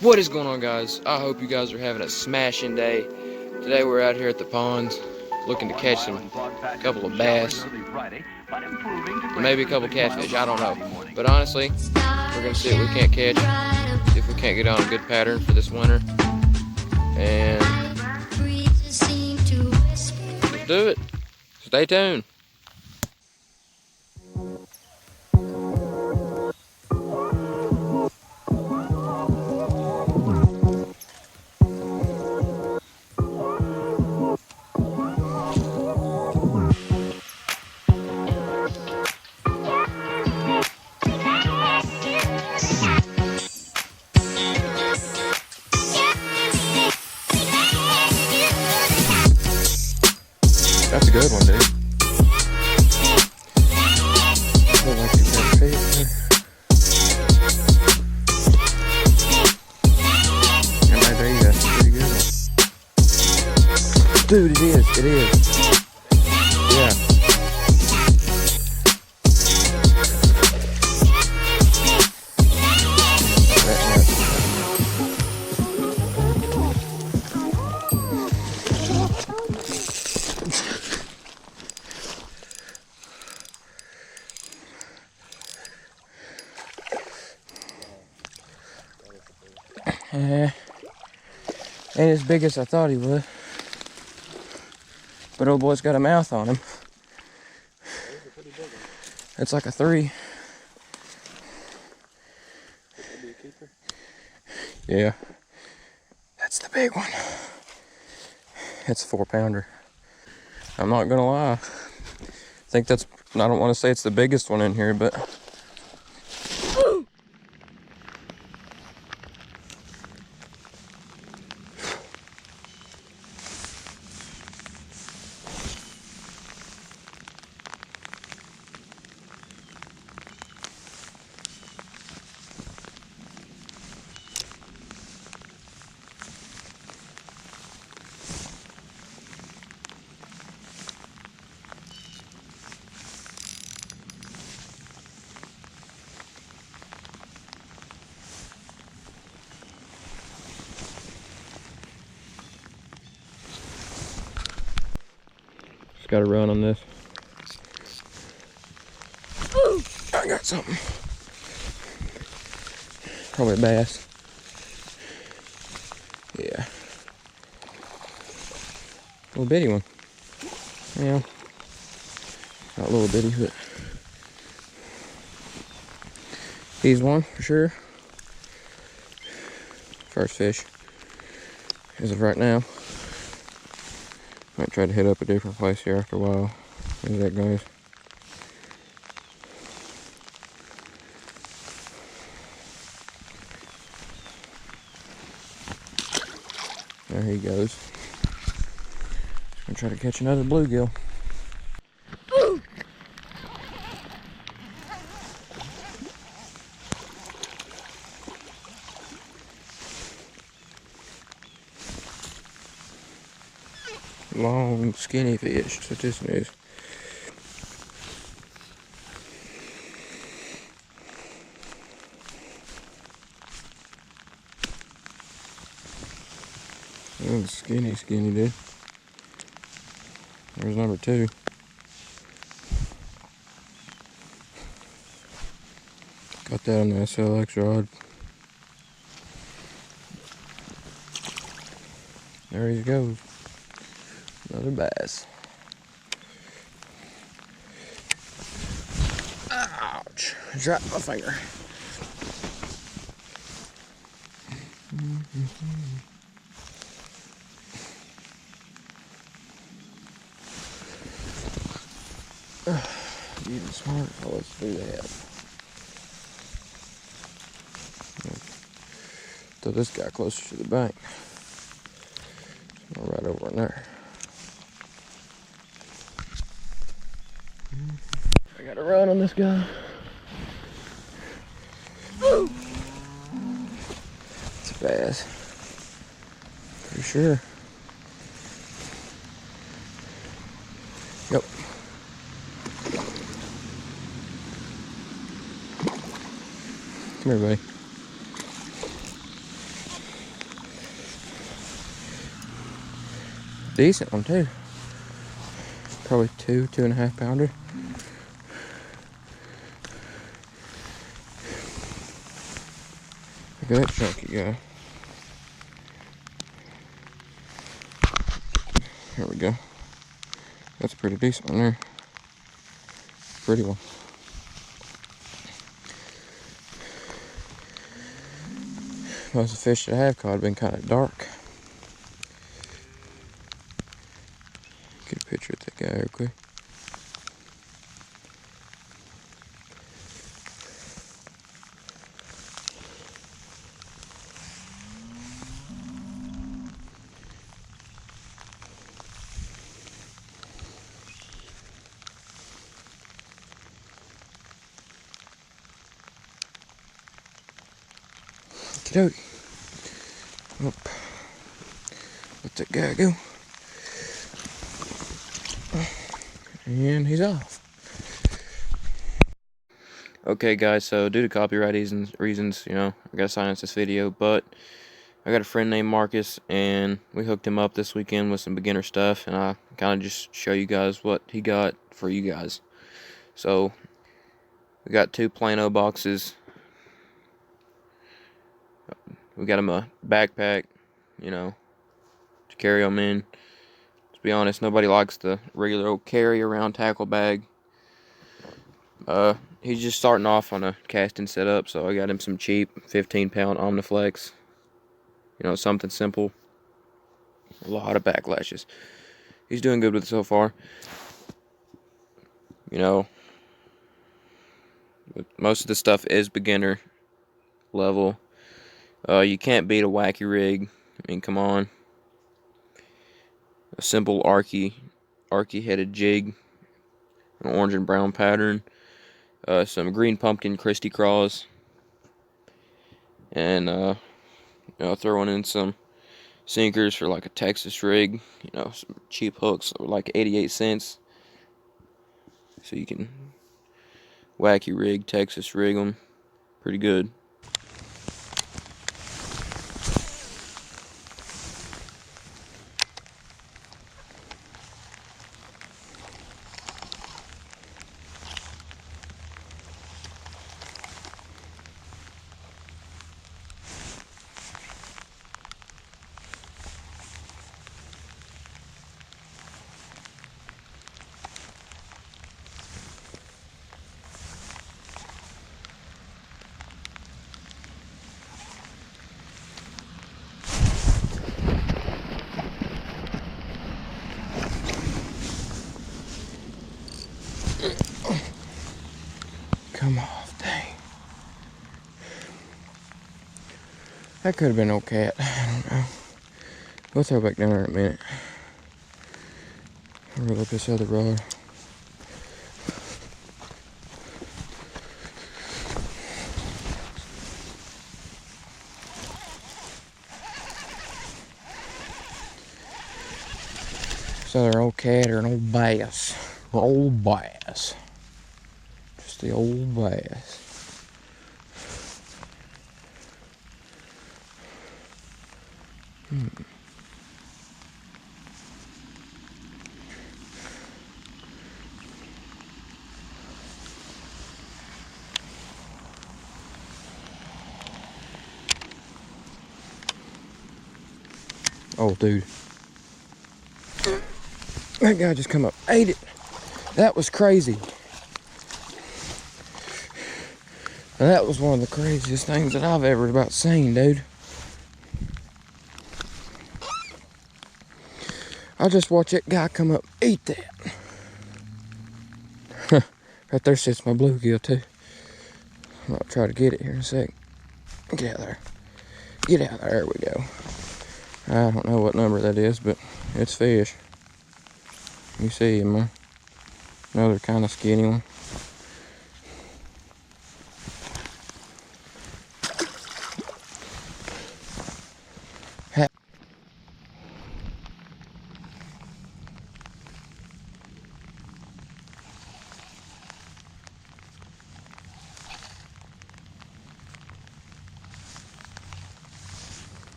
What is going on, guys? I hope you guys are having a smashing day. Today we're out here at the ponds looking to catch some couple of bass, maybe a couple catfish, I don't know. But honestly, we're gonna see what we can't catch, see if we can't get on a good pattern for this winter. And let's do it. Stay tuned. That's a good one, dude. I feel like you've got fish. And right there you got some pretty good one. Dude, it is, it is. Yeah. Ain't as big as I thought he would. But old boy's got a mouth on him. It's like a 3. Yeah. That's the big one. It's a 4-pounder. I'm not gonna lie. I think that's, I don't want to say it's the biggest one in here, but just gotta run on this. I got something. Probably a bass. Yeah. Little bitty one. Yeah. Not a little bitty, but he's one for sure. First fish as of right now. Might try to hit up a different place here after a while. See how that goes. There he goes. Just gonna try to catch another bluegill. Long, skinny fish, such as this is. Oh, skinny, dude. There's number 2. Got that on the SLX rod. There he goes. Another bass. Ouch! Dropped my finger. Even smart. Well, let's do that. Throw this guy closer to the bank. Right over in there. I gotta run on this guy. It's a bass. For sure. Yep. Come here, buddy. Decent one too. Probably 2.5 pounder. Look at that chunky guy. There we go. That's a pretty decent one there. Pretty one. Most of the fish that I have caught have been kind of dark. Get a picture of that guy real quick. Okey-dokey. Oop. Let that guy go. And he's off. Okay guys, so due to copyright reasons, you know, I gotta silence this video, but I got a friend named Marcus, and we hooked him up this weekend with some beginner stuff, and I kind of just show you guys what he got for you guys. So, we got 2 Plano boxes. We got him a backpack, you know, to carry them in. To be honest, nobody likes the regular old carry around tackle bag. He's just starting off on a casting setup, so I got him some cheap 15-pound Omniflex. You know, something simple. A lot of backlashes. He's doing good with it so far. You know, most of the stuff is beginner level. You can't beat a wacky rig. I mean, come on. A simple archy headed jig, an orange and brown pattern, some green pumpkin Christy craws, and you know, throwing in some sinkers for like a Texas rig. You know, some cheap hooks, like 88 cents. So you can wacky rig, Texas rig them, pretty good. Come off, dang. That could have been no cat. I don't know. We'll throw it back down there in a minute. I'll roll up this other rod. It's either an old cat or an old bass. Old bass. Just the old bass. Oh, dude. That guy just come up, ate it. That was crazy. And that was one of the craziest things that I've ever about seen, dude. I just watched that guy come up, eat that. Right there sits my bluegill too. I'll try to get it here in a sec. Get out there. Get out there. There we go. I don't know what number that is, but it's fish. You see him, huh? Another kind of skinny one.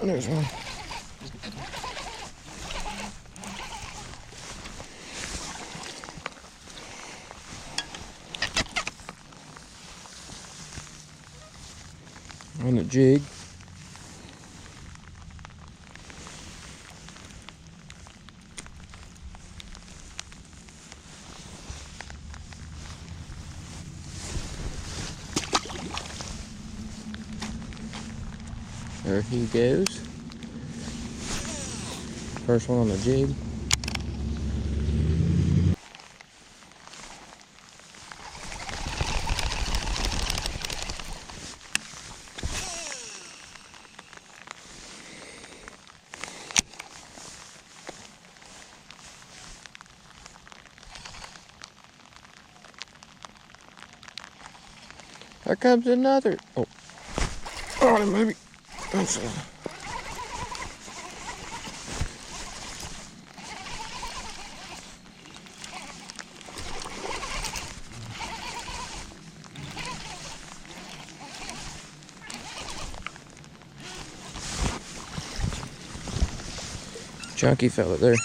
There's one. On the jig. There he goes. First one on the jig. There comes another. Oh, maybe. That's chunky fella there.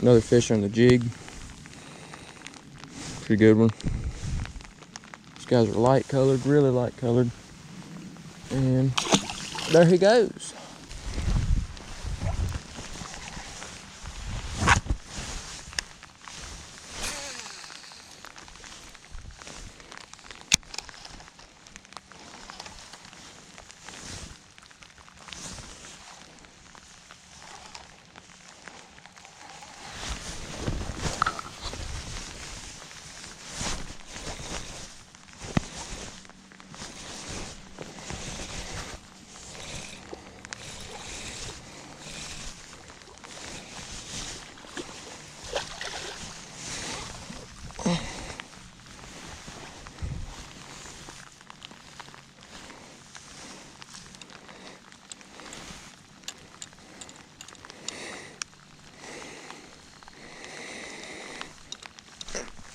Another fish on the jig. Pretty good one. These guys are light colored, really light colored. And there he goes.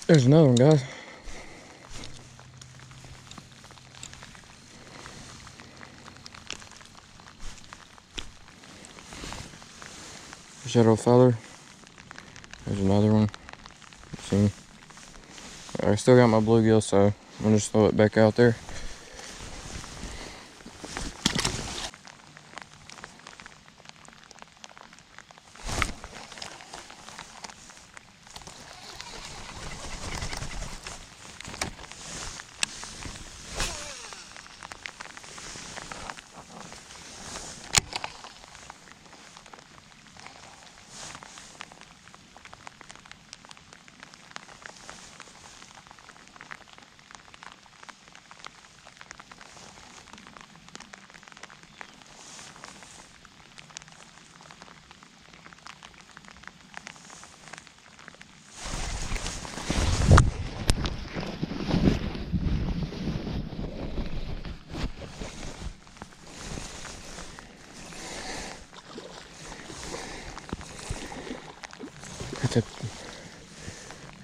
There's another one, guys. There's that old feller. There's another one. See? I still got my bluegill, so I'm gonna just throw it back out there.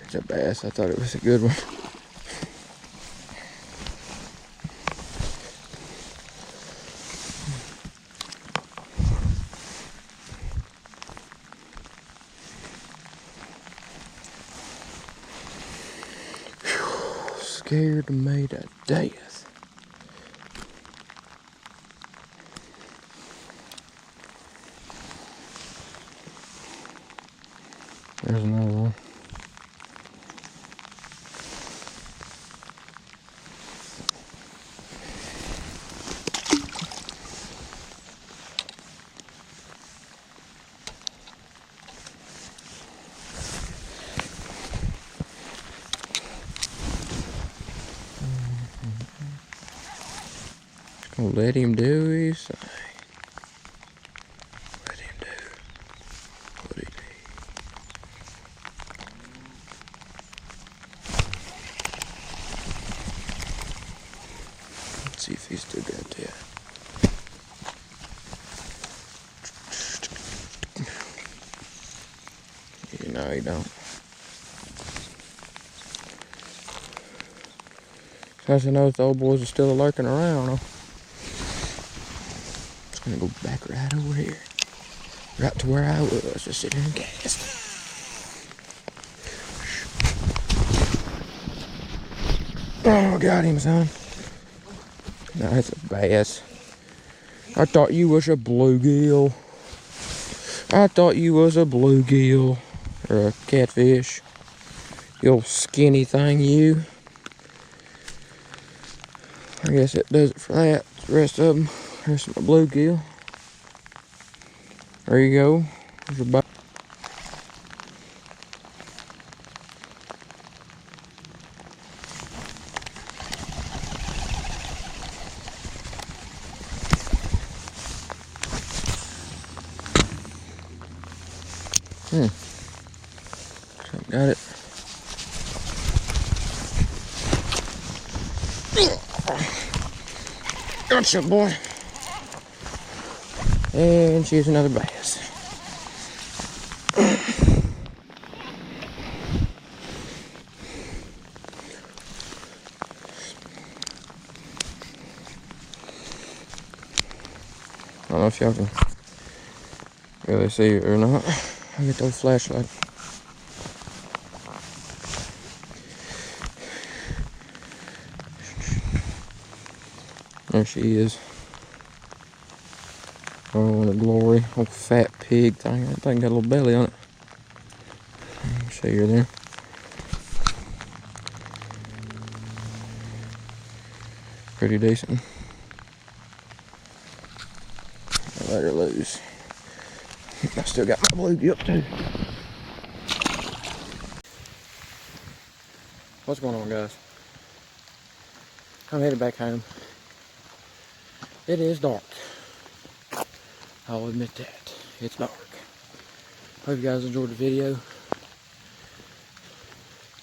It's a bass. I thought it was a good one. Whew, scared me to death. There's another one. Gonna let him do his thing. Let him do what he needs. Let's see if he's still got that. Yeah, no, he don't. As I know if the old boys are still lurking around, I'm just gonna go back right over here. Right to where I was, just sit here and cast. Oh, got him, son. No, that's a bass. I thought you was a bluegill. I thought you was a bluegill. Or a catfish. You old skinny thing, you. I guess that does it for that. The rest of them, rest of my bluegill. There you go. There's your bite. Got it. Gotcha, boy. And she's another bass. I don't know if y'all can really see it or not. I'll get those flashlight. There she is. Oh, what a glory. Old fat pig thing. That thing got a little belly on it. Let me see her there. Pretty decent. I'll let her loose. I still got my bluegill too. What's going on, guys? I'm headed back home. It is dark. I'll admit that. It's dark. Hope you guys enjoyed the video.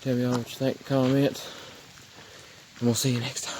Tell me all what you think in the comments. And we'll see you next time.